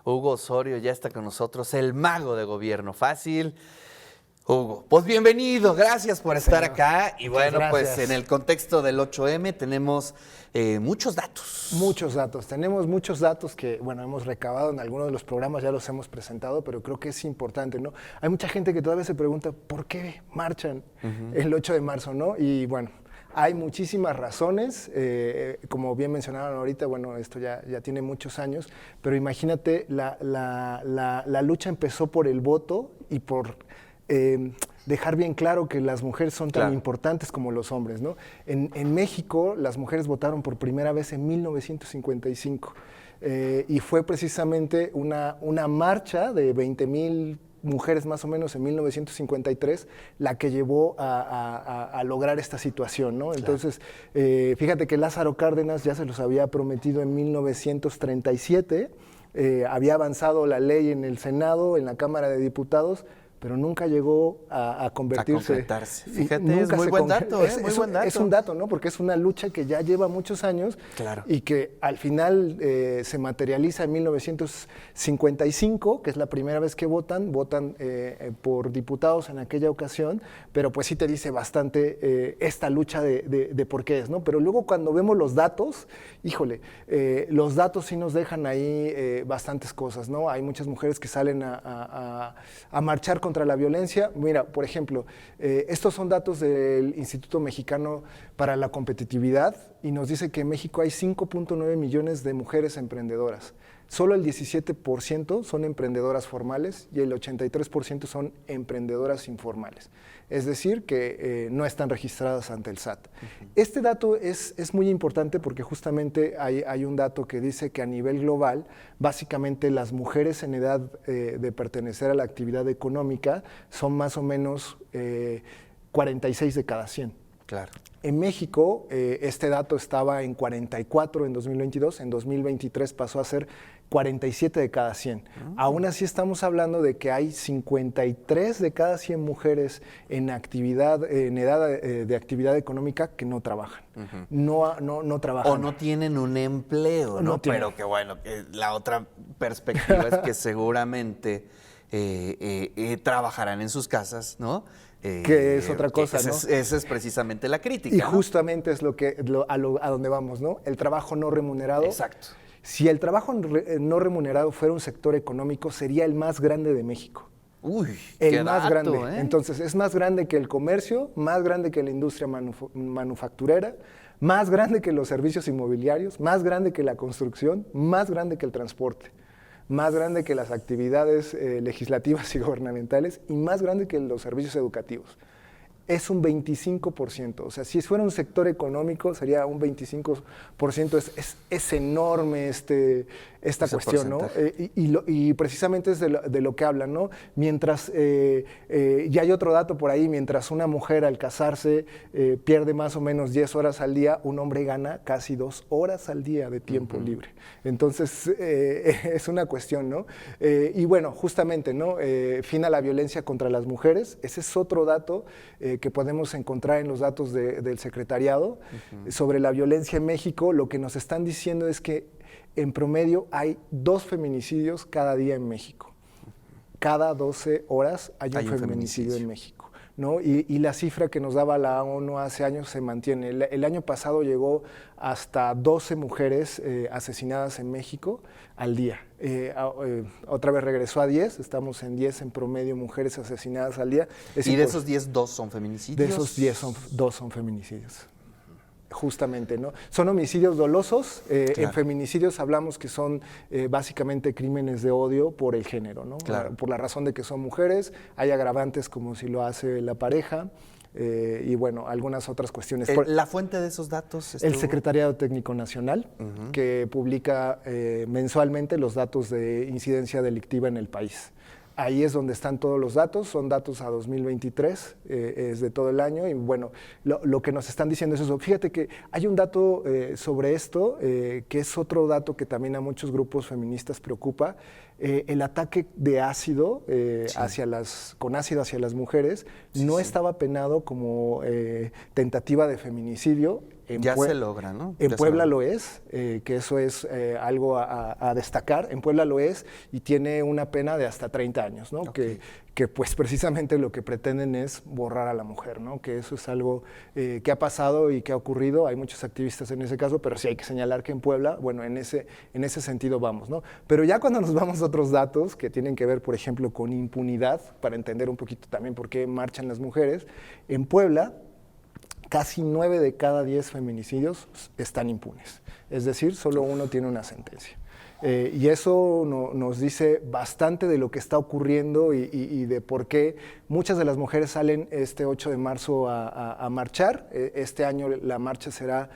Hugo Osorio ya está con nosotros, el mago de Gobierno Fácil. Hugo, pues bienvenido, gracias por estar acá. Y bueno, pues en el contexto del 8M tenemos muchos datos. Muchos datos, tenemos muchos datos que, bueno, hemos recabado en algunos de los programas, ya los hemos presentado, pero creo que es importante, ¿no? Hay mucha gente que todavía se pregunta, ¿por qué marchan el 8 de marzo, no? Y bueno, hay muchísimas razones, como bien mencionaron ahorita, bueno, esto ya tiene muchos años, pero imagínate, la lucha empezó por el voto y por dejar bien claro que las mujeres son tan importantes como los hombres, ¿no? En México, las mujeres votaron por primera vez en 1955 y fue precisamente una marcha de 20,000 mujeres más o menos en 1953 la que llevó a lograr esta situación, ¿no? Entonces, fíjate que Lázaro Cárdenas ya se los había prometido en 1937, había avanzado la ley en el Senado, en la Cámara de Diputados, pero nunca llegó a convertirse. A concretarse. Fíjate, es muy buen dato, muy buen dato. Es un dato, ¿no? Porque es una lucha que ya lleva muchos años y que al final se materializa en 1955, que es la primera vez que votan por diputados en aquella ocasión, pero pues sí te dice bastante esta lucha de por qué es, ¿no? Pero luego cuando vemos los datos, híjole, los datos sí nos dejan ahí bastantes cosas, ¿no? Hay muchas mujeres que salen a marchar contra la violencia. Mira, por ejemplo, estos son datos del Instituto Mexicano para la Competitividad y nos dice que en México hay 5.9 millones de mujeres emprendedoras. Solo el 17% son emprendedoras formales y el 83% son emprendedoras informales. Es decir, que no están registradas ante el SAT. Este dato es muy importante porque justamente hay un dato que dice que a nivel global, básicamente las mujeres en edad de pertenecer a la actividad económica son más o menos 46 de cada 100. Claro. En México, este dato estaba en 44 en 2022, en 2023 pasó a ser 47 de cada 100. Aún así estamos hablando de que hay 53 de cada 100 mujeres en edad de actividad económica que no trabajan. No trabajan. O no tienen un empleo, ¿no? Pero que bueno, la otra perspectiva es que seguramente trabajarán en sus casas, ¿no? Que es otra cosa, ¿no? Esa es precisamente la crítica, y ¿no? justamente es a donde vamos, ¿no? El trabajo no remunerado. Exacto. Si el trabajo no remunerado fuera un sector económico, sería el más grande de México. Uy, el más grande. Entonces, es más grande que el comercio, más grande que la industria manufacturera, más grande que los servicios inmobiliarios, más grande que la construcción, más grande que el transporte, más grande que las actividades legislativas y gubernamentales y más grande que los servicios educativos. Es un 25%, o sea, si fuera un sector económico sería un 25%, es enorme esta cuestión, ¿no? Y precisamente es de lo que hablan, ¿no? Mientras, ya hay otro dato por ahí, mientras una mujer al casarse pierde más o menos 10 horas al día, un hombre gana casi 2 horas al día de tiempo libre. Entonces, es una cuestión, ¿no? Y bueno, justamente, ¿no? Fin a la violencia contra las mujeres, ese es otro dato que podemos encontrar en los datos del secretariado. Sobre la violencia en México, lo que nos están diciendo es que en promedio hay 2 feminicidios cada día en México. Cada 12 horas hay un feminicidio en México, ¿no? Y la cifra que nos daba la ONU hace años se mantiene. El año pasado llegó hasta 12 mujeres asesinadas en México al día. Otra vez regresó a 10, estamos en 10 en promedio mujeres asesinadas al día. ¿Y de esos 10, 2 son feminicidios? De esos 10, 2 son feminicidios. Justamente, ¿no? Son homicidios dolosos, en feminicidios hablamos que son básicamente crímenes de odio por el género, ¿no? Por la razón de que son mujeres, hay agravantes como si lo hace la pareja, y bueno, algunas otras cuestiones. ¿La fuente de esos datos? El Secretariado Técnico Nacional, que publica mensualmente los datos de incidencia delictiva en el país. Ahí es donde están todos los datos, son datos a 2023, es de todo el año, y bueno, lo que nos están diciendo es eso. Fíjate que hay un dato sobre esto, que es otro dato que también a muchos grupos feministas preocupa, el ataque de ácido, con ácido hacia las mujeres, no estaba penado como tentativa de feminicidio Ya se logra, ¿no? En Puebla lo es, que eso es algo a destacar. En Puebla lo es y tiene una pena de hasta 30 años, ¿no? Okay. Que pues precisamente lo que pretenden es borrar a la mujer, ¿no? Que eso es algo que ha pasado y que ha ocurrido. Hay muchos activistas en ese caso, pero sí hay que señalar que en Puebla, bueno, en ese sentido vamos, ¿no? Pero ya cuando nos vamos a otros datos que tienen que ver, por ejemplo, con impunidad, para entender un poquito también por qué marchan las mujeres, en Puebla casi 9 de cada 10 feminicidios están impunes. Es decir, solo uno tiene una sentencia. Y eso nos dice bastante de lo que está ocurriendo y de por qué muchas de las mujeres salen este 8 de marzo a marchar. Este año la marcha será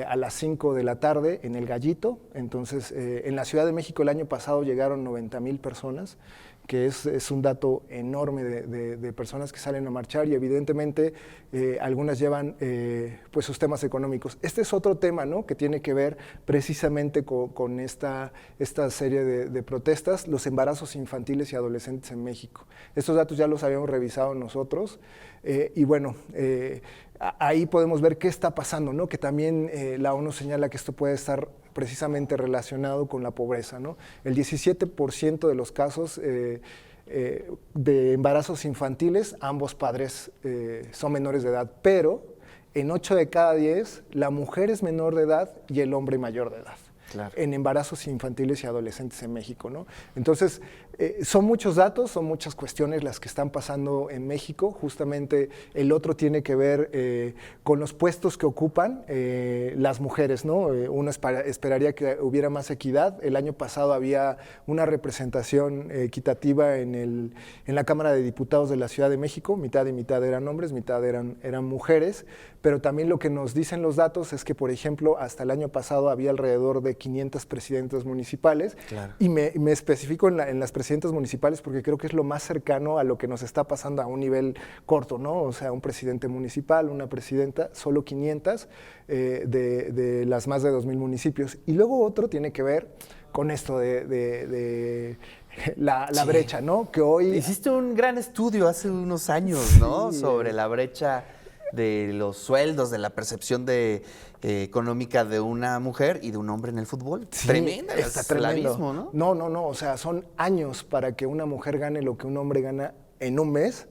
a las 5 de la tarde en El Gallito. Entonces, en la Ciudad de México el año pasado llegaron 90,000 personas, que es un dato enorme de personas que salen a marchar y evidentemente algunas llevan pues sus temas económicos. Este es otro tema, ¿no?, que tiene que ver precisamente con esta serie de protestas, los embarazos infantiles y adolescentes en México. Estos datos ya los habíamos revisado nosotros y bueno, ahí podemos ver qué está pasando, ¿no?, que también la ONU señala que esto puede estar precisamente relacionado con la pobreza, ¿no? El 17% de los casos de embarazos infantiles, ambos padres son menores de edad, pero en 8 de cada 10 la mujer es menor de edad y el hombre mayor de edad. Claro. En embarazos infantiles y adolescentes en México, ¿no? Entonces, son muchos datos, son muchas cuestiones las que están pasando en México. Justamente el otro tiene que ver con los puestos que ocupan las mujeres, ¿no? Uno esperaría que hubiera más equidad. El año pasado había una representación equitativa en la Cámara de Diputados de la Ciudad de México, mitad y mitad eran hombres, mitad eran mujeres, pero también lo que nos dicen los datos es que, por ejemplo, hasta el año pasado había alrededor de 500 presidentas municipales. Claro. Y me especifico en las presidentas municipales porque creo que es lo más cercano a lo que nos está pasando a un nivel corto, ¿no? O sea, un presidente municipal, una presidenta, solo 500 de las más de 2,000 municipios. Y luego otro tiene que ver con esto de la brecha, ¿no? Que hoy... Hiciste un gran estudio hace unos años, ¿no? Sí. Sobre la brecha de los sueldos, de la percepción económica de una mujer y de un hombre en el fútbol. Sí, tremenda, está tremendo. El abismo, ¿no? No, o sea, son años para que una mujer gane lo que un hombre gana en un mes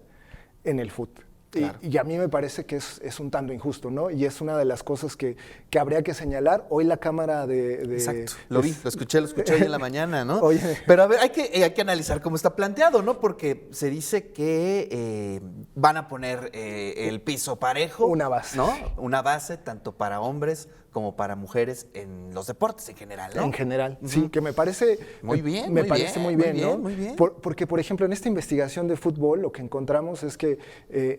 en el fútbol. Claro. Y a mí me parece que es un tanto injusto, ¿no? Y es una de las cosas que habría que señalar. Hoy la Cámara Exacto, lo vi, lo escuché hoy en la mañana, ¿no? Oye. Pero a ver, hay que analizar cómo está planteado, ¿no? Porque se dice que van a poner el piso parejo. Una base. ¿No? Una base tanto para hombres como para mujeres en los deportes en general, ¿no? En general, sí, que me parece... Muy bien, me parece muy bien, ¿no? Muy bien. Porque, por ejemplo, en esta investigación de fútbol lo que encontramos es que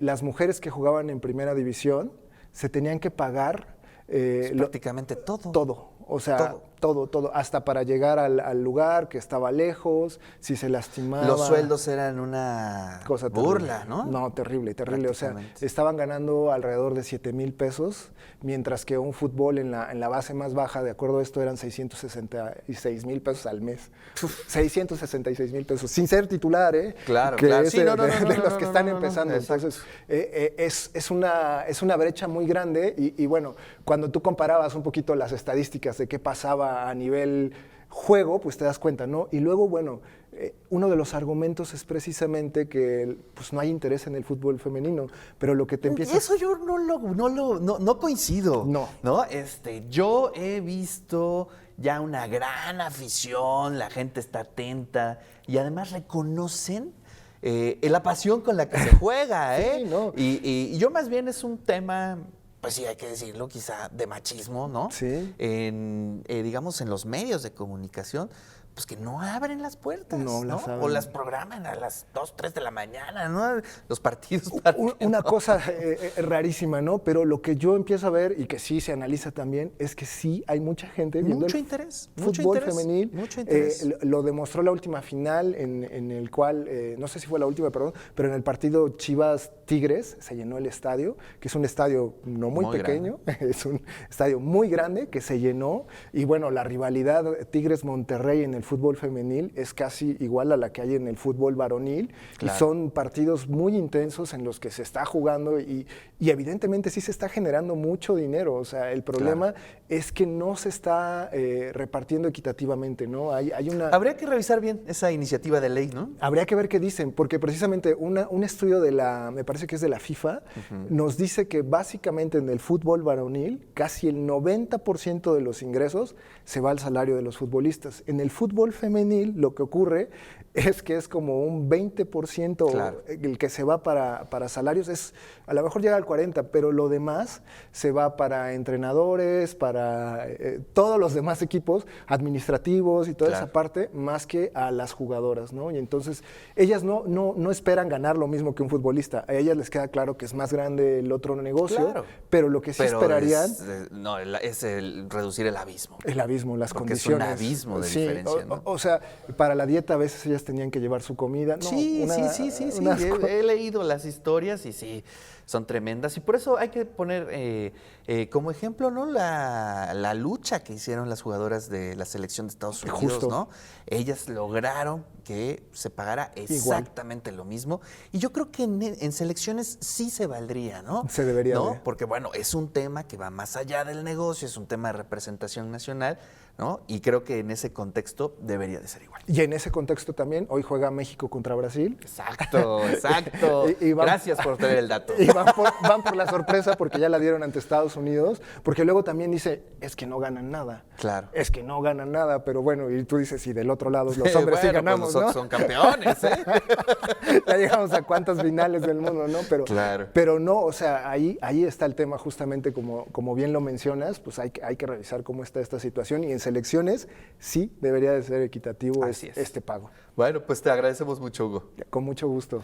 las mujeres que jugaban en primera división se tenían que pagar... prácticamente todo. Todo, o sea, todo, hasta para llegar al lugar que estaba lejos, si se lastimaba. Los sueldos eran una cosa burla, ¿no? No, terrible. O sea, estaban ganando alrededor de 7,000 pesos, mientras que un fútbol en la base más baja, de acuerdo a esto, eran 666,000 pesos al mes. 666,000 pesos, sin ser titular, ¿eh? Claro, que claro. Es de los que están empezando. Entonces, es una brecha muy grande y bueno, cuando tú comparabas un poquito las estadísticas de qué pasaba a nivel juego, pues te das cuenta, ¿no? Y luego, bueno, uno de los argumentos es precisamente que pues, no hay interés en el fútbol femenino, pero lo que te empieza... Eso yo no coincido. No. Yo he visto ya una gran afición, la gente está atenta y además reconocen la pasión con la que se juega, ¿eh? Sí, no. Y yo más bien es un tema... Pues sí, hay que decirlo, quizá de machismo, ¿no? Sí. Digamos, en los medios de comunicación, pues que no abren las puertas, ¿no? O las programan a las 2, 3 de la mañana, ¿no? Los partidos. Una cosa rarísima, ¿no? Pero lo que yo empiezo a ver, y que sí se analiza también, es que sí hay mucha gente viendo mucho interés, fútbol femenil. Mucho interés. Lo demostró la última final, en el cual, no sé si fue la última, perdón, pero en el partido Chivas-Tigres se llenó el estadio, que es un estadio no muy pequeño, es un estadio muy grande que se llenó. Y bueno, la rivalidad Tigres-Monterrey en el fútbol femenil es casi igual a la que hay en el fútbol varonil. Claro. Y son partidos muy intensos en los que se está jugando y evidentemente sí se está generando mucho dinero. O sea, el problema es que no se está repartiendo equitativamente, ¿no? Habría que revisar bien esa iniciativa de ley, ¿no? Habría que ver qué dicen, porque precisamente un estudio me parece que es de la FIFA, nos dice que básicamente en el fútbol varonil casi el 90% de los ingresos se va al salario de los futbolistas. En el fútbol femenil lo que ocurre es que es como un 20% el que se va para salarios, a lo mejor llega al 40%, pero lo demás se va para entrenadores, para todos los demás equipos administrativos y toda esa parte, más que a las jugadoras, ¿no? Y entonces ellas no esperan ganar lo mismo que un futbolista. A ellas les queda claro que es más grande el otro negocio, pero lo que sí esperarían... es reducir el abismo. El abismo, las condiciones. Es un abismo de diferencia, ¿no? O sea, para la dieta a veces ellas tenían que llevar su comida. Sí. He leído las historias y sí, son tremendas. Y por eso hay que poner como ejemplo, ¿no? La lucha que hicieron las jugadoras de la selección de Estados Unidos, justo, ¿no? Ellas lograron que se pagara exactamente lo mismo. Y yo creo que en selecciones sí se valdría, ¿no? Se debería, ¿no? Porque, bueno, es un tema que va más allá del negocio, es un tema de representación nacional, ¿no? Y creo que en ese contexto debería de ser igual. Y en ese contexto también, hoy juega México contra Brasil. Exacto. Gracias por traer el dato. Y van por la sorpresa porque ya la dieron ante Estados Unidos, porque luego también dice, es que no ganan nada. Claro. Es que no ganan nada, pero bueno, y tú dices, y del otro lado los hombres sí ganamos, pues nosotros son campeones, ¿eh? Ya llegamos a cuántas finales del mundo, ¿no? Pero no, o sea, ahí está el tema justamente como bien lo mencionas, pues hay que revisar cómo está esta situación y en selecciones sí debería de ser equitativo este pago. Bueno, pues te agradecemos mucho, Hugo. Con mucho gusto.